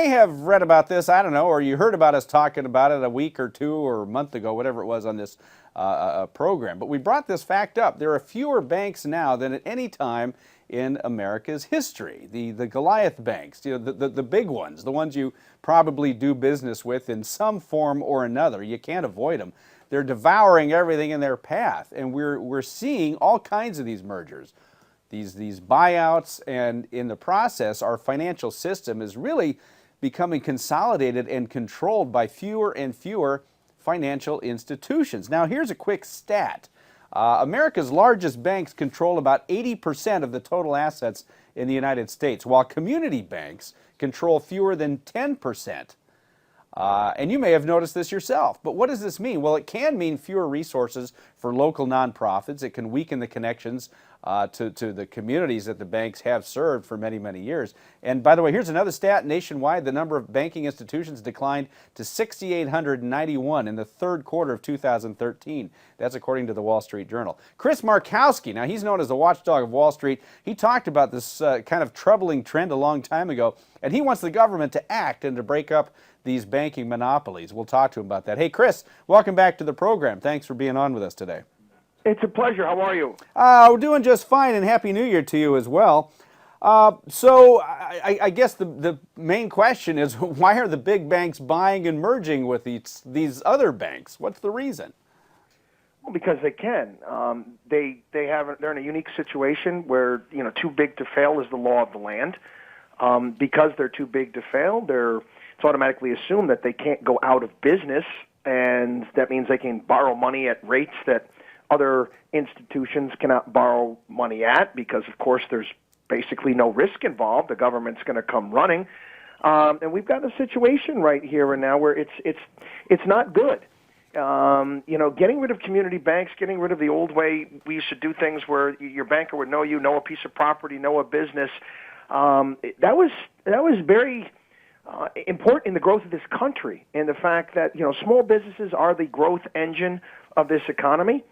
may have read about this, I don't know, or you heard about us talking about it a week or two or a month ago, whatever it was on this program. But we brought this fact up. There are fewer banks now than at any time in America's history. The Goliath banks, you know, the big ones, the ones you probably do business with in some form or another. You can't avoid them. They're devouring everything in their path, and we're seeing all kinds of these mergers, these buyouts, and in the process, our financial system is really becoming consolidated and controlled by fewer and fewer financial institutions. Now, here's a quick stat. America's largest banks control about 80% of the total assets in the United States, while community banks control fewer than 10%. And you may have noticed this yourself. But what does this mean? Well, it can mean fewer resources for local nonprofits. It can weaken the connections to the communities that the banks have served for many, many years. And by the way, here's another stat. Nationwide, the number of banking institutions declined to 6,891 in the third quarter of 2013. That's according to the Wall Street Journal. Chris Markowski, now he's known as the watchdog of Wall Street. He talked about this kind of troubling trend a long time ago, and he wants the government to act and to break up these banking monopolies. We'll talk to him about that. Hey, Chris, welcome back to the program. Thanks for being on with us today. It's a pleasure. How are you? We're doing just fine, and Happy New Year to you as well. So I guess the main question is, why are the big banks buying and merging with these other banks? What's the reason? Well, because they can. They're in a unique situation where, you know, too big to fail is the law of the land. Because they're too big to fail, it's automatically assumed that they can't go out of business, and that means they can borrow money at rates that other institutions cannot borrow money at, because, of course, there's basically no risk involved. The government's going to come running. And we've got a situation right here and now where it's not good. You know, getting rid of community banks, getting rid of the old way we used to do things where your banker would know you, know a piece of property, know a business, that was very important in the growth of this country, and the fact that, you know, small businesses are the growth engine of this economy.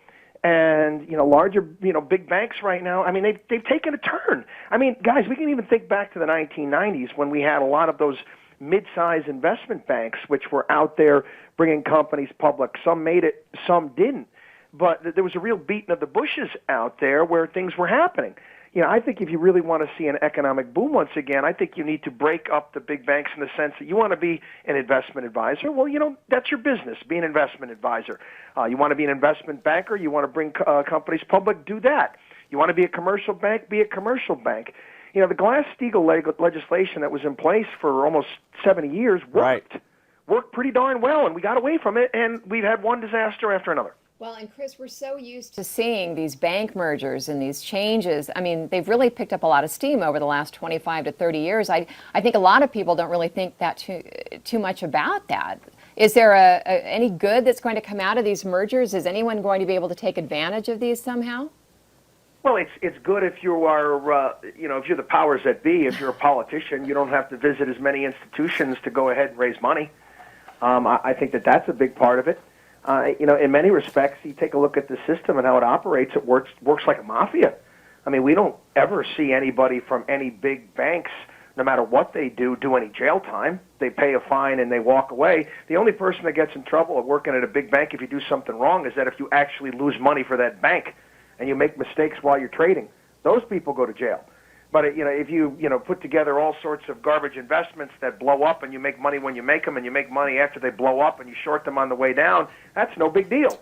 And, you know, larger, you know, big banks right now, I mean, they've taken a turn. I mean, guys, we can even think back to the 1990s when we had a lot of those mid-sized investment banks which were out there bringing companies public. Some made it, some didn't. But there was a real beating of the bushes out there where things were happening. You know, I think if you really want to see an economic boom once again, I think you need to break up the big banks in the sense that you want to be an investment advisor. Well, you know, that's your business, be an investment advisor. You want to be an investment banker, you want to bring companies public, do that. You want to be a commercial bank, be a commercial bank. You know, the Glass-Steagall legislation that was in place for almost 70 years worked. Right. Worked pretty darn well, and we got away from it, and we've had one disaster after another. Well, and Chris, we're so used to seeing these bank mergers and these changes. I mean, they've really picked up a lot of steam over the last 25 to 30 years. I think a lot of people don't really think that too much about that. Is there any good that's going to come out of these mergers? Is anyone going to be able to take advantage of these somehow? Well, it's good if you are, you know, if you're the powers that be. If you're a politician, you don't have to visit as many institutions to go ahead and raise money. I think that's a big part of it. You know, in many respects, you take a look at the system and how it operates, it works like a mafia. I mean, we don't ever see anybody from any big banks, no matter what they do any jail time. They pay a fine and they walk away. The only person that gets in trouble at working at a big bank if you do something wrong is that if you actually lose money for that bank and you make mistakes while you're trading. Those people go to jail. But, you know, if you put together all sorts of garbage investments that blow up and you make money when you make them and you make money after they blow up and you short them on the way down, that's no big deal.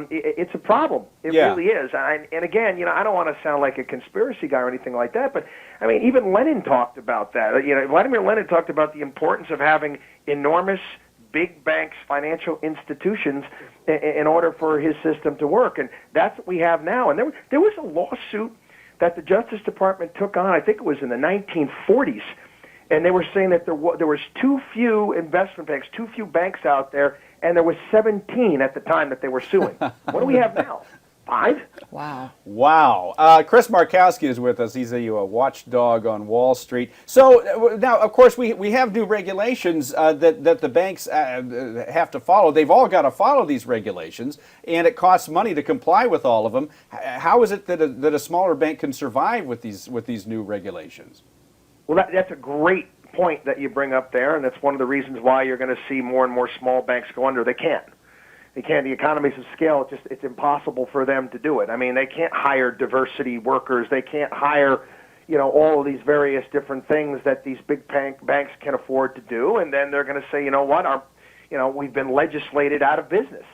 It's a problem. It really is. And again, you know, I don't want to sound like a conspiracy guy or anything like that, but, I mean, even Lenin talked about that. You know, Vladimir Lenin talked about the importance of having enormous big banks, financial institutions, in order for his system to work. And that's what we have now. And there was a lawsuit that the Justice Department took on, I think it was in the 1940s, and they were saying that there was too few investment banks, too few banks out there, and there was 17 at the time that they were suing. What do we have now? 5? Wow. Chris Markowski is with us. He's a watchdog on Wall Street. So now, of course, we have new regulations that the banks have to follow. They've all got to follow these regulations, and it costs money to comply with all of them. How is it that a smaller bank can survive with these new regulations? Well, that's a great point that you bring up there, and that's one of the reasons why you're going to see more and more small banks go under. They can't. They can't. The economies of scale, it's impossible for them to do it. I mean, they can't hire diversity workers. They can't hire, all of these various different things that these big banks can afford to do. And then they're going to say, you know what, we've been legislated out of business.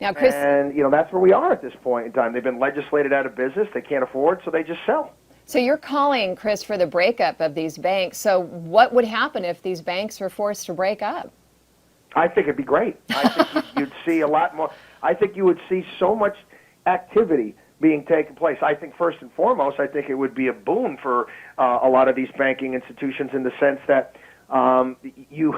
Now, Chris, and that's where we are at this point in time. They've been legislated out of business. They can't afford, so they just sell. so you're calling, Chris, for the breakup of these banks. So what would happen if these banks were forced to break up? I think it'd be great. I think you'd see a lot more. I think you would see so much activity being taken place. I think first and foremost, I think it would be a boon for a lot of these banking institutions in the sense that you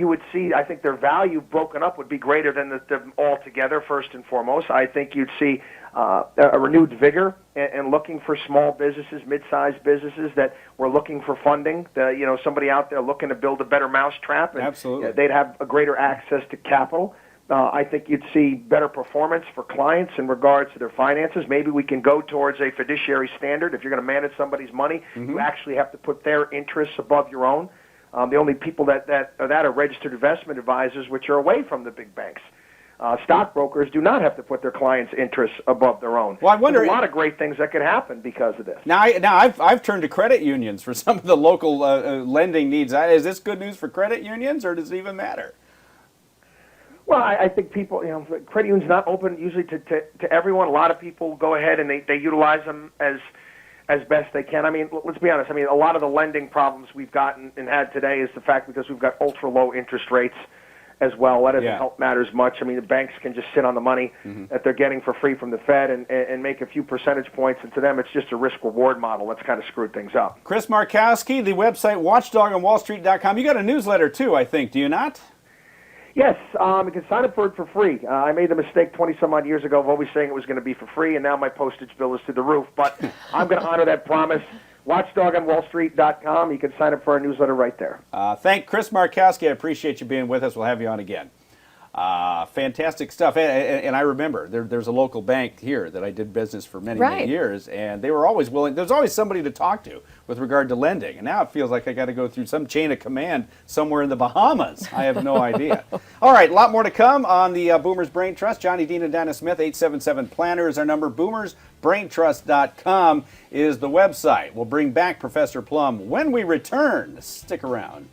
would see, I think their value broken up would be greater than them all together, first and foremost. I think you'd see a renewed vigor in looking for small businesses, mid-sized businesses that were looking for funding, somebody out there looking to build a better mousetrap. And Absolutely. They'd have a greater access to capital. I think you'd see better performance for clients in regards to their finances. Maybe we can go towards a fiduciary standard. If you're going to manage somebody's money, you actually have to put their interests above your own. The only people that are registered investment advisors, which are away from the big banks. Stockbrokers do not have to put their clients' interests above their own. Well, I wonder, there's a lot of great things that could happen because of this. Now I've turned to credit unions for some of the local lending needs. Is this good news for credit unions, or does it even matter? Well, I think people, credit unions not open usually to everyone. A lot of people go ahead and they utilize them as best they can. I mean, let's be honest. I mean, a lot of the lending problems we've gotten and had today is the fact because we've got ultra low interest rates as well. That doesn't help matters much. I mean, the banks can just sit on the money that they're getting for free from the Fed and make a few percentage points, and to them it's just a risk-reward model. That's kind of screwed things up. Chris Markowski, the website watchdogonwallstreet.com. You got a newsletter too, I think. Do you not? Yes, you can sign up for it for free. I made the mistake 20-some-odd years ago of always saying it was going to be for free, and now my postage bill is through the roof. But I'm going to honor that promise. Watchdogonwallstreet.com. You can sign up for our newsletter right there. Thank Chris Markowski. I appreciate you being with us. We'll have you on again. Fantastic stuff. And I remember there's a local bank here that I did business for many years, and they were always willing. There's always somebody to talk to with regard to lending. And now it feels like I got to go through some chain of command somewhere in the Bahamas. I have no idea. All right, a lot more to come on the Boomers Brain Trust. Johnny Dean and Dennis Smith, 877-PLANNER is our number. BoomersBrainTrust.com is the website. We'll bring back Professor Plum when we return. Stick around.